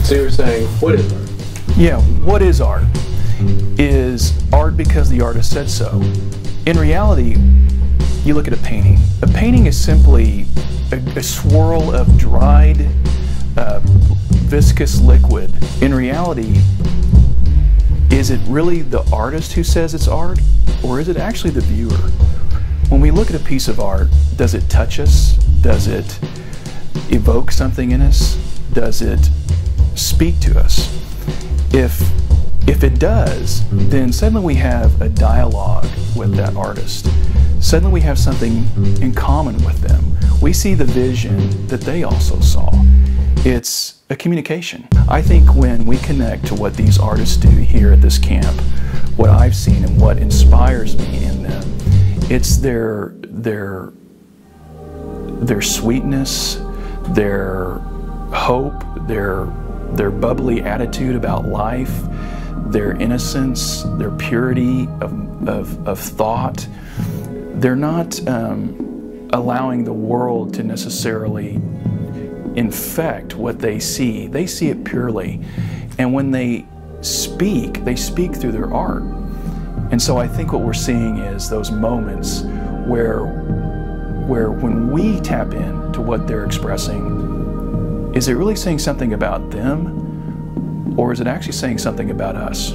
So you were saying, what is art? Yeah, what is art? Is art because the artist said so. In reality, you look at a painting. A painting is simply a swirl of dried, viscous liquid. In reality, is it really the artist who says it's art, or is it actually the viewer? When we look at a piece of art, does it touch us? Does it evoke something in us? Does it speak to us? If it does, then suddenly we have a dialogue with that artist. Suddenly we have something in common with them. We see the vision that they also saw. It's a communication. I think when we connect to what these artists do here at this camp, what I've seen and what inspires me in them, it's their sweetness, their hope, their bubbly attitude about life, their innocence, their purity of thought. They're not allowing the world to necessarily infect what they see. They see it purely. And when they speak through their art. And so I think what we're seeing is those moments where when we tap into what they're expressing, is it really saying something about them, or is it actually saying something about us?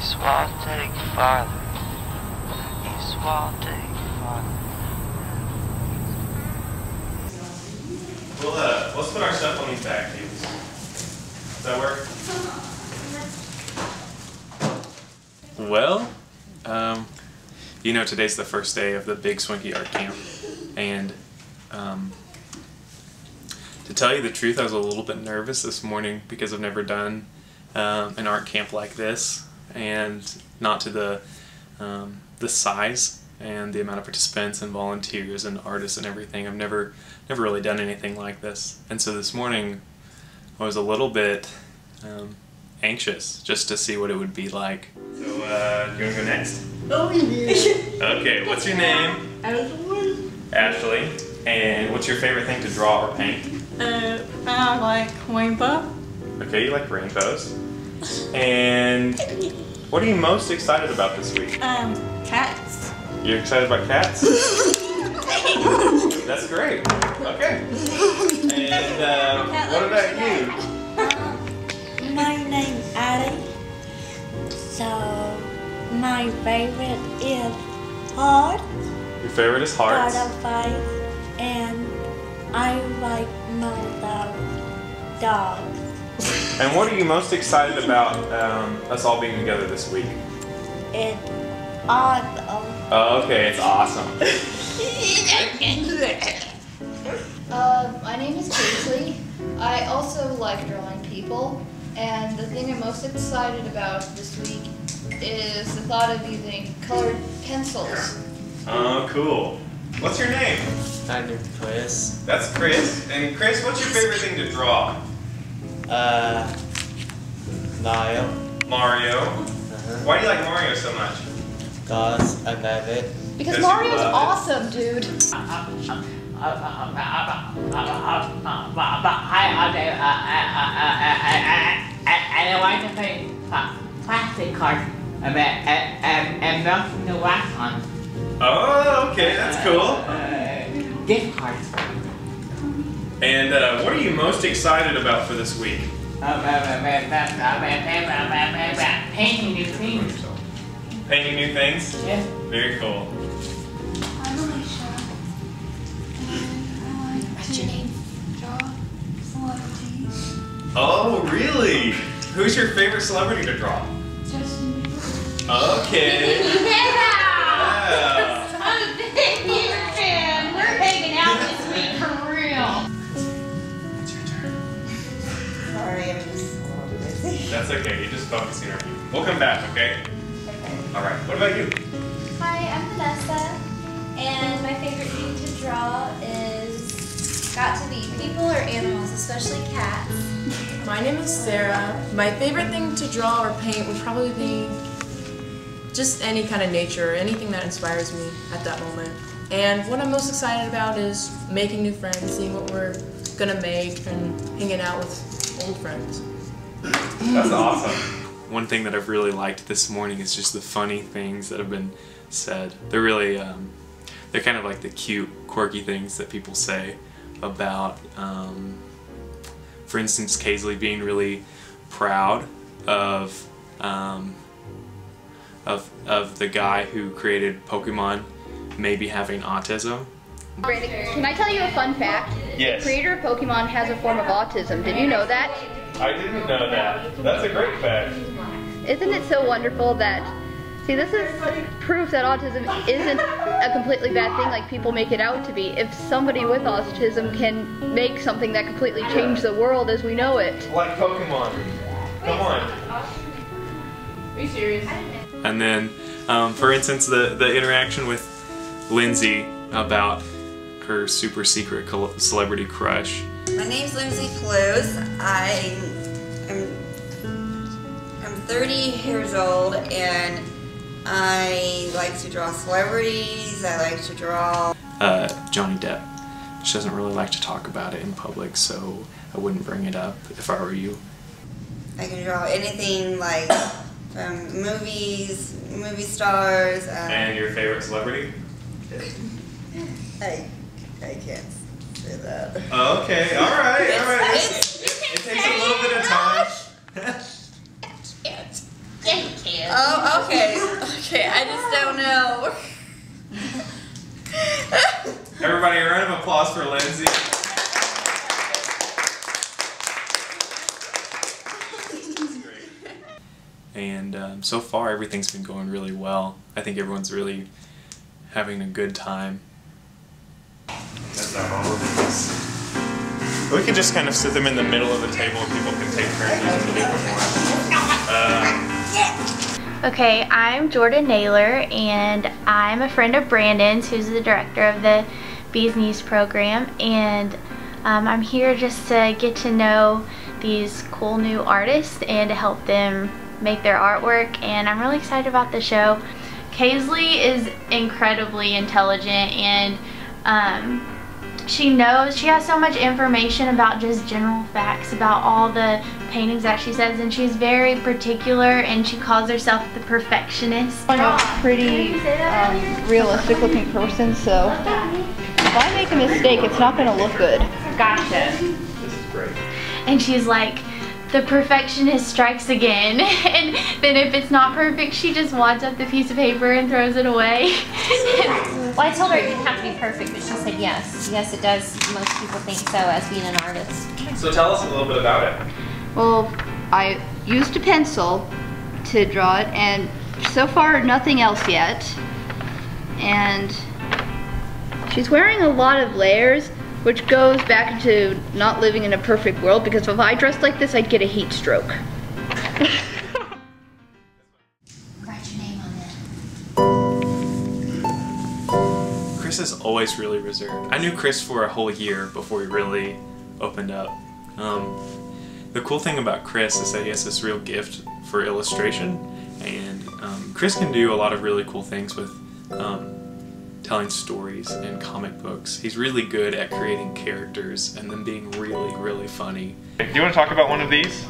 Swanky father, he's swanky father. Well, let's put our stuff on these back tables. Does that work? Well, you know, today's the first day of the big Swanky art camp, and to tell you the truth, I was a little bit nervous this morning because I've never done an art camp like this, and not to the size and the amount of participants and volunteers and artists and everything. I've never really done anything like this, and so this morning I was a little bit anxious just to see what it would be like. So, do you want to go next? Oh, yeah. Okay, what's your name? Ashley. Ashley. And what's your favorite thing to draw or paint? I like rainbow. Okay, you like rainbows. And what are you most excited about this week? Cats. You're excited about cats? That's great. Okay. And what about you? My name's Addie. So my favorite is heart. Your favorite is hearts. Heart of faith, and I like most of dogs. And what are you most excited about us all being together this week? It's awesome. Oh, okay, it's awesome. My name is Paisley. I also like drawing people, and the thing I'm most excited about this week is the thought of using colored pencils. Oh, cool. What's your name? My name's Chris. That's Chris. And Chris, what's your favorite thing to draw? Mario. Mario. Why do you like Mario so much? Cause I love it. Because you Mario's love it. awesome, dude. I like to play plastic cards and melting the wax on. Oh, okay, that's cool. Gift cards. And what are you most excited about for this week? Painting new things. Painting new things? Yes. Very cool. I'm Alicia. What's your name? Draw celebrities. Oh, really? Who's your favorite celebrity to draw? Justin Bieber. Okay. Yeah. We're hanging out this week for real. It's your turn. Sorry, I'm just a little busy. That's okay. You're just focusing on you. We'll come back, okay? All right. What about you? Hi, I'm Vanessa, and my favorite thing to draw is got to be people or animals, especially cats. My name is Sarah. My favorite thing to draw or paint would probably be just any kind of nature, anything that inspires me at that moment. And what I'm most excited about is making new friends, seeing what we're gonna make, and hanging out with old friends. That's awesome. One thing that I've really liked this morning is just the funny things that have been said. They're really, they're kind of like the cute, quirky things that people say about, for instance, Kaisley being really proud of the guy who created Pokemon maybe having autism. Brandon, can I tell you a fun fact? Yes. The creator of Pokemon has a form of autism. Did you know that? I didn't know that. That's a great fact. Isn't it so wonderful that, see, this is proof that autism isn't a completely bad thing like people make it out to be. If somebody with autism can make something that completely changed the world as we know it. Like Pokemon. Come on. Are you serious? And then, for instance, the interaction with Lindsay about her super secret celebrity crush. My name's Lindsay Close. I'm 30 years old, and I like to draw celebrities. I like to draw Johnny Depp. She doesn't really like to talk about it in public, so I wouldn't bring it up if I were you. I can draw anything like from movies, movie stars. And your favorite celebrity? I can't say that. Okay, alright. It takes a little bit of time. Oh, okay, I just don't know. Everybody, a round of applause for Lindsay. And so far, everything's been going really well. I think everyone's really having a good time. That's our holidays. We could just kind of sit them in the middle of the table and people can take turns using the different ones. Okay, I'm Jordan Naylor, and I'm a friend of Brandon's, who's the director of the Bees Knees program, and I'm here just to get to know these cool new artists and to help them make their artwork, and I'm really excited about the show. Kaisley is incredibly intelligent, and she has so much information about just general facts about all the paintings that she says, and she's very particular, and she calls herself the perfectionist. I'm a pretty realistic looking person, so if I make a mistake, it's not going to look good. Gotcha. This is great. And she's like, the perfectionist strikes again. And then if it's not perfect, she just wads up the piece of paper and throws it away. Well, I told her it didn't have to be perfect, but she said yes. Yes, it does. Most people think so as being an artist. So tell us a little bit about it. Well, I used a pencil to draw it, and so far nothing else yet. And she's wearing a lot of layers, which goes back into not living in a perfect world, because if I dressed like this, I'd get a heat stroke. Write your name on that. Chris is always really reserved. I knew Chris for a whole year before he really opened up. The cool thing about Chris is that he has this real gift for illustration, and Chris can do a lot of really cool things with telling stories and comic books. He's really good at creating characters and them being really, really funny. Do you want to talk about one of these?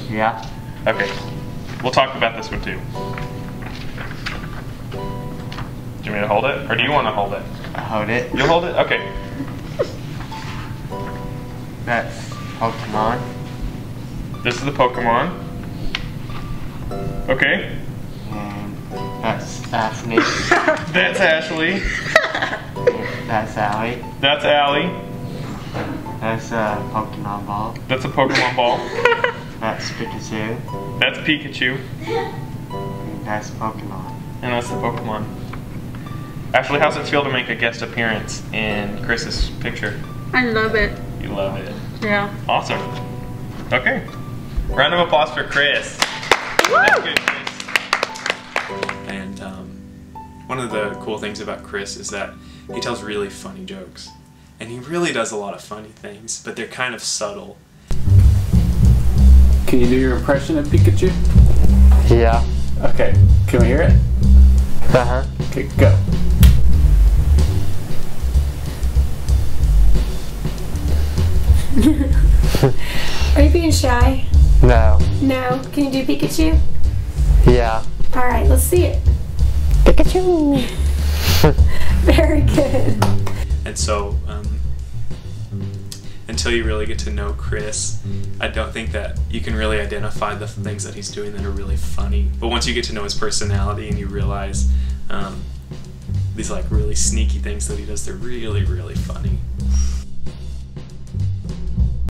Yeah. Okay. We'll talk about this one too. Do you want me to hold it? Or do you want to hold it? I hold it. You'll hold it? Okay. That's Pokemon. This is the Pokemon. Okay. And that's Ashley. That's Ashley. That's Allie. That's Allie. That's a Pokemon ball. That's a Pokemon ball. That's Pikachu. That's Pikachu. And That's Pokemon. And that's the Pokemon. Ashley, how's it feel to make a guest appearance in Chris's picture? I love it. You love it. Yeah. Awesome. Okay. Round of applause for Chris. That's good, Chris. And one of the cool things about Chris is that he tells really funny jokes. And he really does a lot of funny things, but they're kind of subtle. Can you do your impression of Pikachu? Yeah. Okay, can we hear it? Uh-huh. Okay, go. Are you being shy? No. No. Can you do Pikachu? Yeah. Alright, let's see it. Pikachu! Very good. And so, until you really get to know Chris, I don't think that you can really identify the things that he's doing that are really funny. But once you get to know his personality and you realize these like really sneaky things that he does, they're really, really funny.